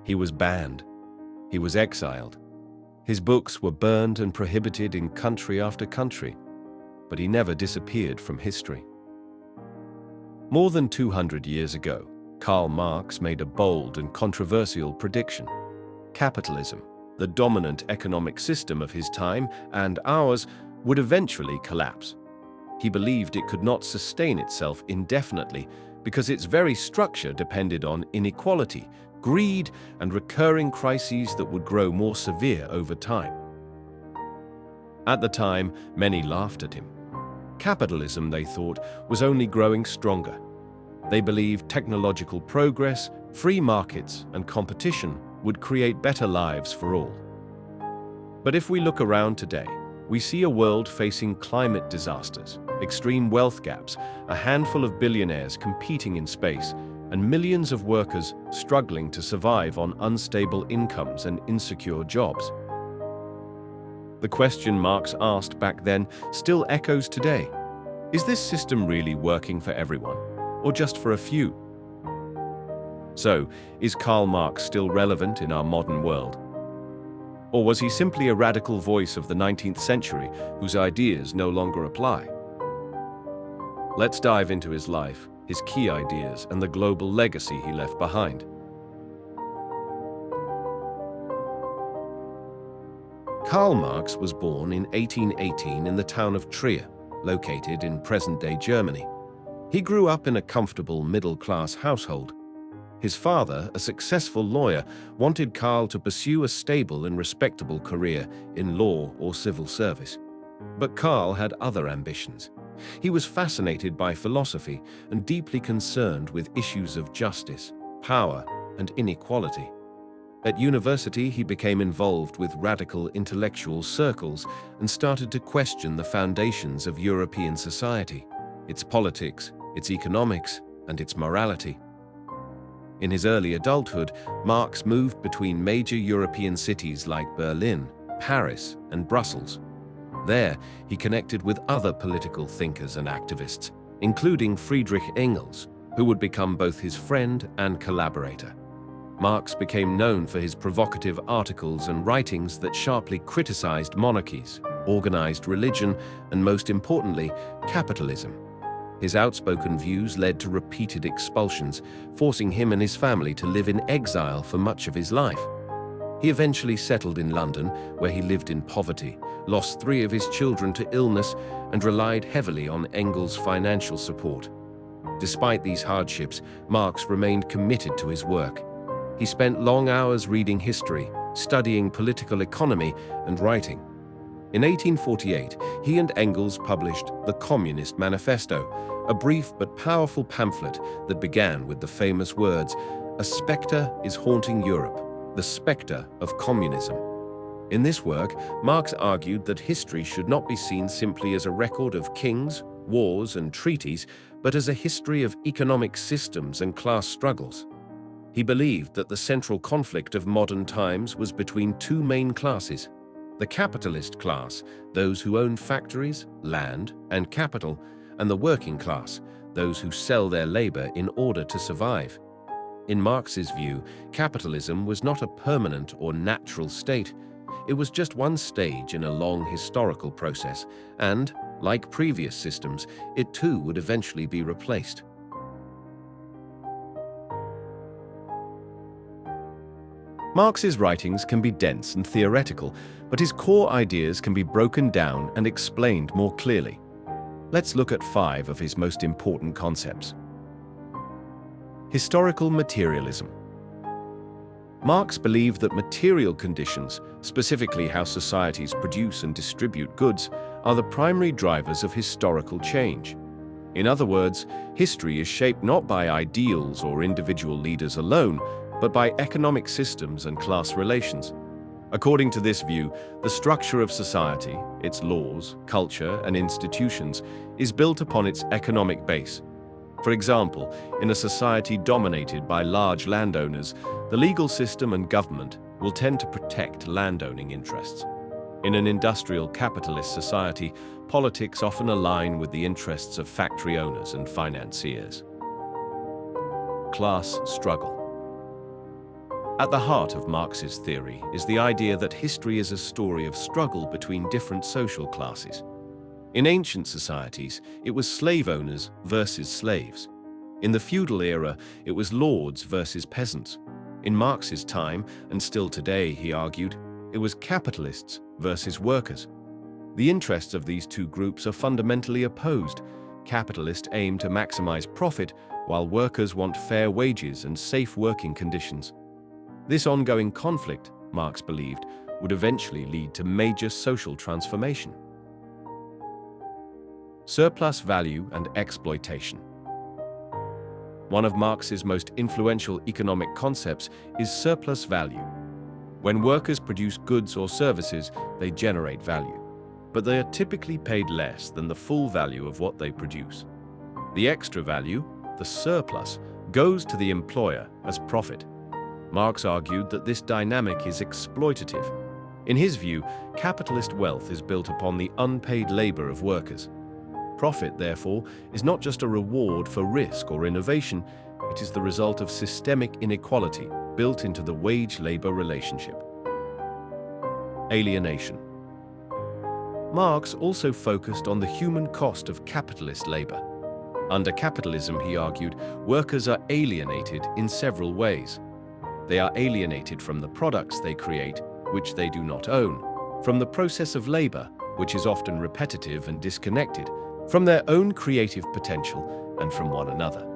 He was banned. He was exiled. His books were burned and prohibited in country after country, but he never disappeared from history. More than 200 years ago, Karl Marx made a bold and controversial prediction. Capitalism, the dominant economic system of his time and ours, would eventually collapse. He believed it could not sustain itself indefinitely because its very structure depended on inequality, greed, and recurring crises that would grow more severe over time. At the time, many laughed at him. Capitalism, they thought, was only growing stronger. They believed technological progress, free markets, and competition would create better lives for all. But if we look around today, we see a world facing climate disasters, extreme wealth gaps, a handful of billionaires competing in space, and millions of workers struggling to survive on unstable incomes and insecure jobs. The question Marx asked back then still echoes today. Is this system really working for everyone, or just for a few? So, is Karl Marx still relevant in our modern world? Or was he simply a radical voice of the 19th century whose ideas no longer apply? Let's dive into his life, his key ideas, and the global legacy he left behind. Karl Marx was born in 1818 in the town of Trier, located in present-day Germany. He grew up in a comfortable middle-class household. His father, a successful lawyer, wanted Karl to pursue a stable and respectable career in law or civil service. But Karl had other ambitions. He was fascinated by philosophy and deeply concerned with issues of justice, power, and inequality. At university, he became involved with radical intellectual circles and started to question the foundations of European society, its politics, its economics, and its morality. In his early adulthood, Marx moved between major European cities like Berlin, Paris, and Brussels. There, he connected with other political thinkers and activists, including Friedrich Engels, who would become both his friend and collaborator. Marx became known for his provocative articles and writings that sharply criticized monarchies, organized religion, and most importantly, capitalism. His outspoken views led to repeated expulsions, forcing him and his family to live in exile for much of his life. He eventually settled in London, where he lived in poverty, lost 3 of his children to illness, and relied heavily on Engels' financial support. Despite these hardships, Marx remained committed to his work. He spent long hours reading history, studying political economy, and writing. In 1848, he and Engels published the Communist Manifesto, a brief but powerful pamphlet that began with the famous words, "A spectre is haunting Europe, the spectre of communism." In this work, Marx argued that history should not be seen simply as a record of kings, wars, and treaties, but as a history of economic systems and class struggles. He believed that the central conflict of modern times was between 2 main classes: the capitalist class, those who own factories, land, and capital, and the working class, those who sell their labor in order to survive. In Marx's view, capitalism was not a permanent or natural state. It was just one stage in a long historical process, and, like previous systems, it too would eventually be replaced. Marx's writings can be dense and theoretical, but his core ideas can be broken down and explained more clearly. Let's look at 5 of his most important concepts. Historical materialism. Marx believed that material conditions, specifically how societies produce and distribute goods, are the primary drivers of historical change. In other words, history is shaped not by ideals or individual leaders alone, but by economic systems and class relations. According to this view, the structure of society, its laws, culture, and institutions, is built upon its economic base. For example, in a society dominated by large landowners, the legal system and government will tend to protect landowning interests. In an industrial capitalist society, politics often align with the interests of factory owners and financiers. Class struggle. At the heart of Marx's theory is the idea that history is a story of struggle between different social classes. In ancient societies, it was slave owners versus slaves. In the feudal era, it was lords versus peasants. In Marx's time, and still today, he argued, it was capitalists versus workers. The interests of these two groups are fundamentally opposed. Capitalists aim to maximize profit, while workers want fair wages and safe working conditions. This ongoing conflict, Marx believed, would eventually lead to major social transformation. Surplus value and exploitation. One of Marx's most influential economic concepts is surplus value. When workers produce goods or services, they generate value, but they are typically paid less than the full value of what they produce. The extra value, the surplus, goes to the employer as profit. Marx argued that this dynamic is exploitative. In his view, capitalist wealth is built upon the unpaid labor of workers. Profit, therefore, is not just a reward for risk or innovation, it is the result of systemic inequality built into the wage-labor relationship. Alienation. Marx also focused on the human cost of capitalist labor. Under capitalism, he argued, workers are alienated in several ways. They are alienated from the products they create, which they do not own, from the process of labor, which is often repetitive and disconnected, from their own creative potential, and from one another.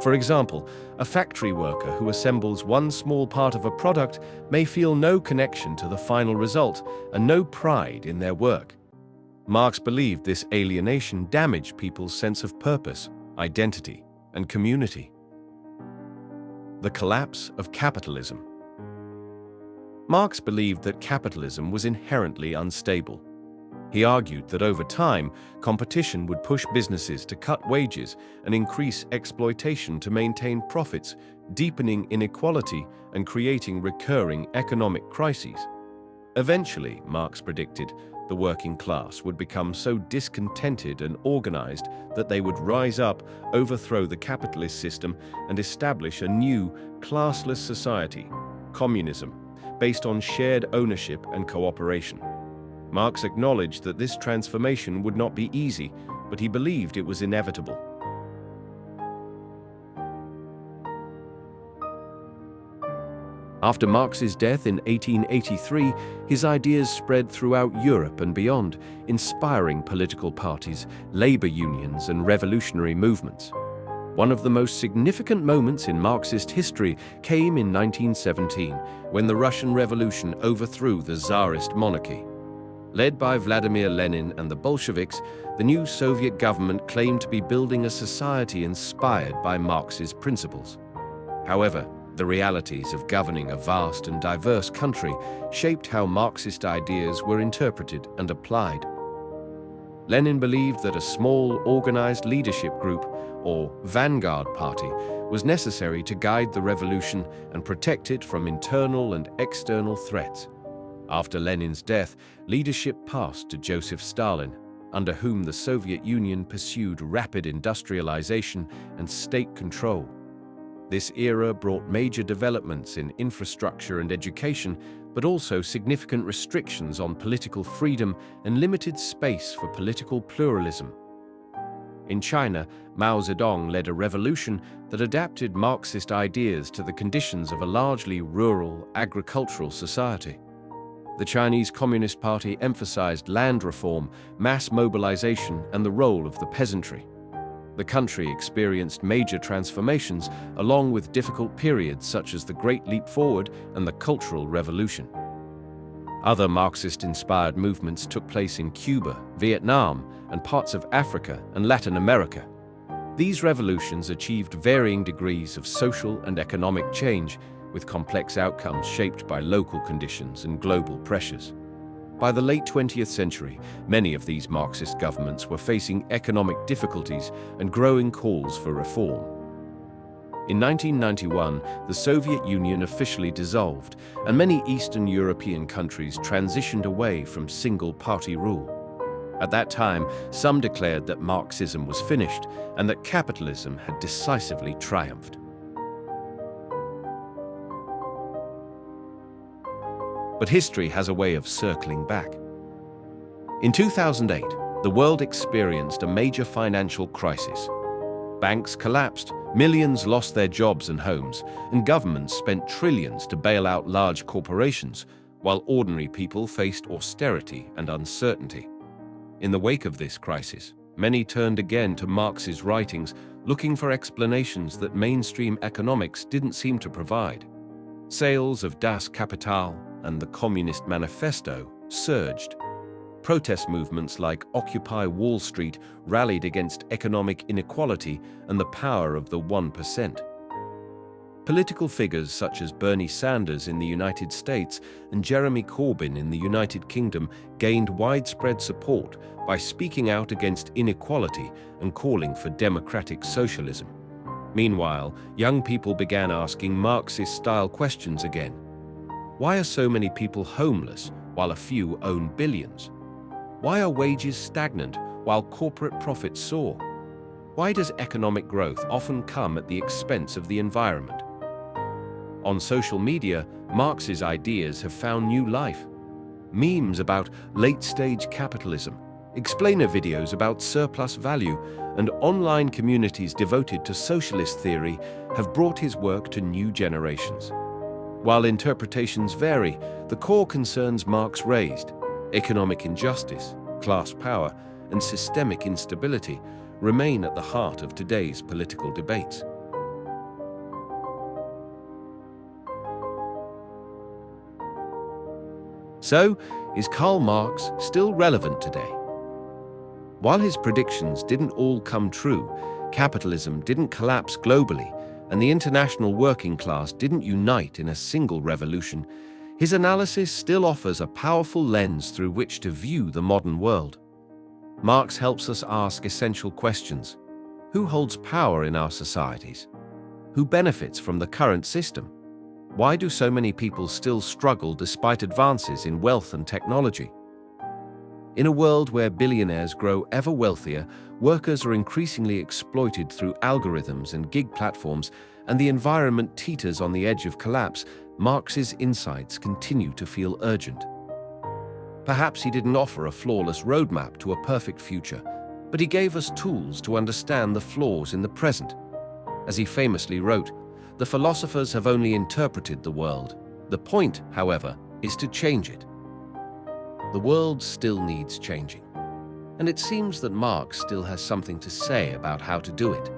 For example, a factory worker who assembles one small part of a product may feel no connection to the final result and no pride in their work. Marx believed this alienation damaged people's sense of purpose, identity, and community. The collapse of capitalism. Marx believed that capitalism was inherently unstable. He argued that over time, competition would push businesses to cut wages and increase exploitation to maintain profits, deepening inequality and creating recurring economic crises. Eventually, Marx predicted, the working class would become so discontented and organized that they would rise up, overthrow the capitalist system, and establish a new, classless society, communism, based on shared ownership and cooperation. Marx acknowledged that this transformation would not be easy, but he believed it was inevitable. After Marx's death in 1883, his ideas spread throughout Europe and beyond, inspiring political parties, labor unions, and revolutionary movements. One of the most significant moments in Marxist history came in 1917, when the Russian Revolution overthrew the Tsarist monarchy. Led by Vladimir Lenin and the Bolsheviks, the new Soviet government claimed to be building a society inspired by Marx's principles. However, the realities of governing a vast and diverse country shaped how Marxist ideas were interpreted and applied. Lenin believed that a small, organized leadership group, or vanguard party, was necessary to guide the revolution and protect it from internal and external threats. After Lenin's death, leadership passed to Joseph Stalin, under whom the Soviet Union pursued rapid industrialization and state control. This era brought major developments in infrastructure and education, but also significant restrictions on political freedom and limited space for political pluralism. In China, Mao Zedong led a revolution that adapted Marxist ideas to the conditions of a largely rural, agricultural society. The Chinese Communist Party emphasized land reform, mass mobilization, and the role of the peasantry. The country experienced major transformations, along with difficult periods such as the Great Leap Forward and the Cultural Revolution. Other Marxist-inspired movements took place in Cuba, Vietnam, and parts of Africa and Latin America. These revolutions achieved varying degrees of social and economic change, with complex outcomes shaped by local conditions and global pressures. By the late 20th century, many of these Marxist governments were facing economic difficulties and growing calls for reform. In 1991, the Soviet Union officially dissolved, and many Eastern European countries transitioned away from single-party rule. At that time, some declared that Marxism was finished and that capitalism had decisively triumphed. But history has a way of circling back. In 2008, the world experienced a major financial crisis. Banks collapsed, millions lost their jobs and homes, and governments spent trillions to bail out large corporations, while ordinary people faced austerity and uncertainty. In the wake of this crisis, many turned again to Marx's writings, looking for explanations that mainstream economics didn't seem to provide. Sales of Das Kapital and the Communist Manifesto surged. Protest movements like Occupy Wall Street rallied against economic inequality and the power of the 1%. Political figures such as Bernie Sanders in the United States and Jeremy Corbyn in the United Kingdom gained widespread support by speaking out against inequality and calling for democratic socialism. Meanwhile, young people began asking Marxist-style questions again. Why are so many people homeless while a few own billions? Why are wages stagnant while corporate profits soar? Why does economic growth often come at the expense of the environment? On social media, Marx's ideas have found new life. Memes about late-stage capitalism, explainer videos about surplus value, and online communities devoted to socialist theory have brought his work to new generations. While interpretations vary, the core concerns Marx raised, economic injustice, class power, and systemic instability, remain at the heart of today's political debates. So, is Karl Marx still relevant today? While his predictions didn't all come true, capitalism didn't collapse globally, and the international working class didn't unite in a single revolution, his analysis still offers a powerful lens through which to view the modern world. Marx helps us ask essential questions. Who holds power in our societies? Who benefits from the current system? Why do so many people still struggle despite advances in wealth and technology? In a world where billionaires grow ever wealthier, workers are increasingly exploited through algorithms and gig platforms, and the environment teeters on the edge of collapse, Marx's insights continue to feel urgent. Perhaps he didn't offer a flawless roadmap to a perfect future, but he gave us tools to understand the flaws in the present. As he famously wrote, "The philosophers have only interpreted the world. The point, however, is to change it." The world still needs changing, and it seems that Marx still has something to say about how to do it.